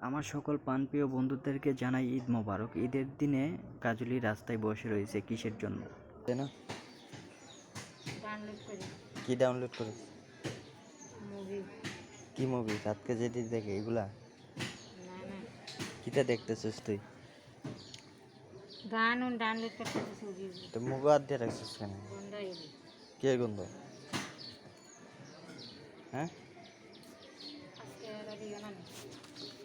আমার সকল পানপ্রিয় বন্ধুদেরকে জানাই ঈদ মোবারক। ঈদের দিনে কাজলি রাস্তায় বসে রয়েছে কিসের জন্য? তাই না? ডাউনলোড করি কি ডাউনলোড করে? মুভি। কি মুভি? রাতকে যেটি দেখে এগুলা? না না, কিটা দেখতেছিস তুই? গান ডাউনলোড করতেছি ছবি তো মুখ হাত দিয়ে রাখছিস কেন? বন্ধ হইবে। কে গন্ধ? হ্যাঁ, আজকে ওরা দিও না,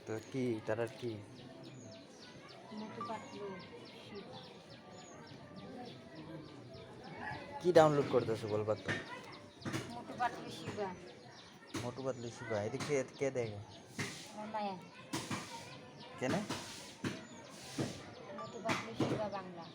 তো কি তার কি? মোটু পাতলু শিব। কি ডাউনলোড করতেছো বলবার তো? মোটু পাতলু শিবা মোটু পাতলু শিবা এদিকে কে দেখে? আমার মায়া। কেন? মোটু পাতলু শিবা বাংলা।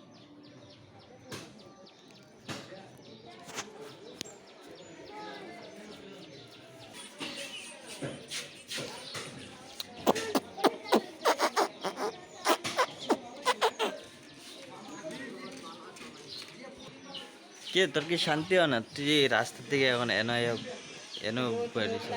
কে তোর কি শান্তি হয় না? তুই যে রাস্তা থেকে এখন এনো বেরিয়েছিস।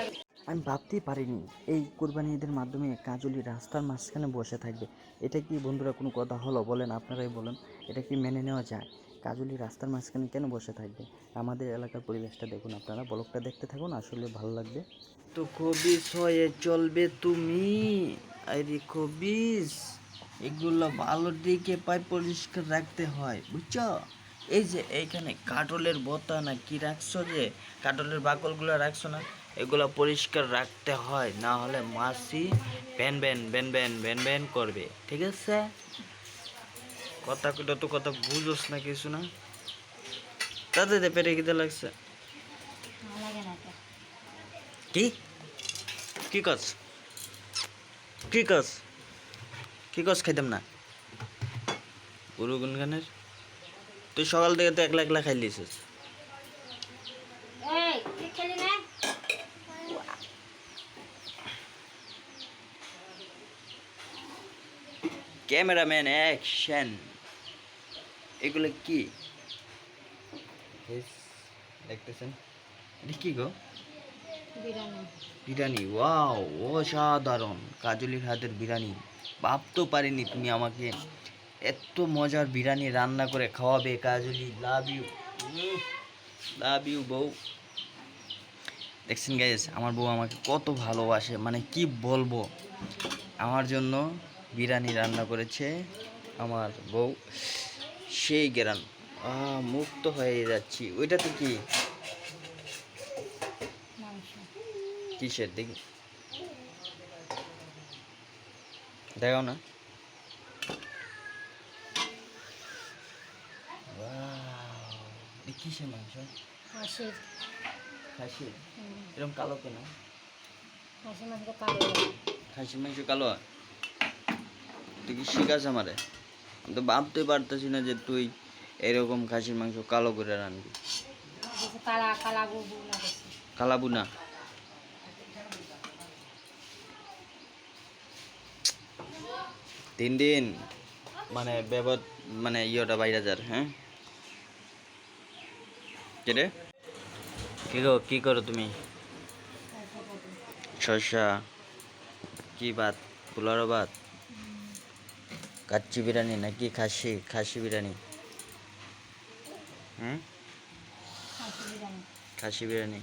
আমি ভাবতেই পারিনি এই কোরবানি ঈদের মাধ্যমে কাজলি রাস্তার মাঝখানে বসে থাকবে। এটা কি বন্ধুরা কোনো কথা হলো? বলেন, আপনারাই বলেন, এটা কি মেনে নেওয়া যায়? কাজলি রাস্তার মাঝখানে কেন বসে থাকবে? আমাদের এলাকার পরিবেশটা দেখুন, আপনারা ব্লগটা দেখতে থাকুন, আসলে ভালো লাগবে। তো খবিস হয়ে চলবে তুমি, আরে খবিস, এগুলো ভালো দিকে পাই পরিষ্কার রাখতে হয়, বুঝছো? এই যে এইখানে কাটলের বোতা না কি রাখছো, যে কাটলের বাকলগুলো রাখছো না, এগুলো পরিষ্কার রাখতে হয়, না হলে মাছি ব্যান ব্যান ব্যান ব্যান ব্যান ব্যান করবে, ঠিক আছে? কথা কইটা তো কথা বুঝোস না কিছু না, তাতে পেটে খিদে লাগছে। ভালো লাগে না তো। কি কি কস কি কস কি কস খাইতাম না গরু গুনগানের? তুই সকাল থেকে তো একলা একলা খাই লিছিস। এই তুই খেলি না? Cameraman action. এগুলো কি দেখতেছেন? এটা কি গো? বিরিয়ানি। বিরিয়ানি, ওয়াও, অসাধারণ। কাজলির হাতের বিরিয়ানি, ভাবতেও পারিনি তুমি আমাকে এত মজার বিরিয়ানি রান্না করে খাওয়াবে। কাজলি, লাভ ইউ, লাভ ইউ বউ। দেখছেন গাইস, আমার বউ আমাকে কত ভালোবাসে, মানে কি বলবো। আমার জন্য বিরিয়ানি রান্না করেছে আমার বউ, সেই গেরান, মুক্ত হয়ে যাচ্ছি। ওইটাতে কি মাংস। কিসের দেখি, দেখাও না। কিসের মাংস? হাঁসের। খাসি? এরকম কালো কেন? হাঁসের মাংস কালো। খাসির মাংস কালো হয়? তুই কি শিখাস আমারে? আমি তো ভাবতে পারতেছি না যে তুই এরকম খাসির মাংস কালো করে রানবি। কালা কালা বুবু লাগছে। কালাবু না? দিন দিন মানে মানে ইয়েটা বাইরে যার। হ্যাঁ, কে রে? কি করো তুমি? শসা? কি ভাত? পোলাও ভাত? কাচ্চি বিরিয়ানি নাকি খাসি বিরিয়ানি? হুম, হাঁসের বিরিয়ানি। খাসি বিরিয়ানি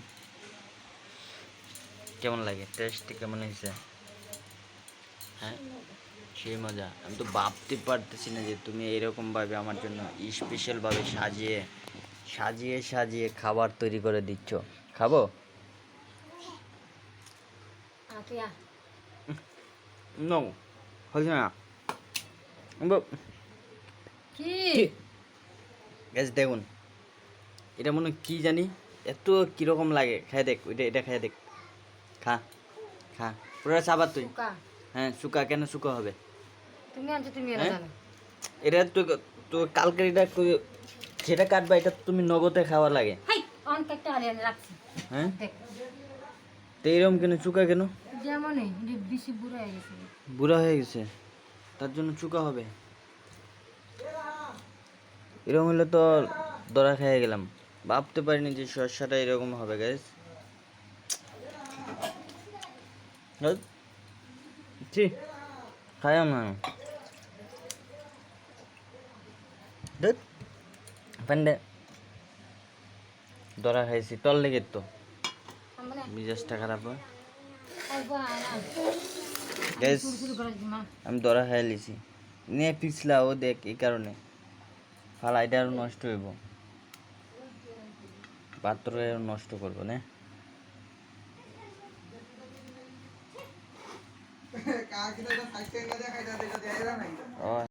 কেমন লাগে? টেস্ট কেমন হয়েছে? হ্যাঁ, সেই মজা। আমি তো ভাবতে পারতেছি না যে তুমি এরকম ভাবে আমার জন্য স্পেশাল ভাবে সাজিয়ে সাজিয়ে সাজিয়ে খাবার তৈরি করে দিচ্ছ। খাবো? তুই আ। নো, হচ্ছে না। কি? গ্যাস দেখুন, এটা মনে হয় কি জানি, এত কিরকম লাগে। খাই দেখ, এটা খাই দেখ, খা খা পুরো চাবার তুই। শুকা। হ্যাঁ, শুকা কেন শুকা হবে? তুমি আনছো, তুমি এনে হ্যাঁ, জানো। এটা তো কালকে এটা যেটা কাটবা এটা তুমি নগদে খাওয়া লাগে। হাই অন কেকটা হারিয়ে রাখছি। হ্যাঁ, দেখ তো এরকম কেন চুকা কেন? যেমনই বেশি বুড়ো হয়ে গেছে। বুড়া হয়ে গেছে তার জন্য চুকা হবে? এরকম হলে তো ধরা খেয়ে গেলাম। ভাবতে পারিনি যে শস্যটা এরকম হবে গাইস। ছি খাইও না দেখ পান্ডে দরা খাইছি তল লেগে তো আমরা মিজাজটা খারাপ হয় খাইবো না গ্যাস শুরু শুরু করে দিমা আমি দরা খাই লিছি নিয়ে পিছলা ও দেখ এই কারণে ফালাইটা আরো নষ্ট হইব পাত্র নষ্ট করবো না ও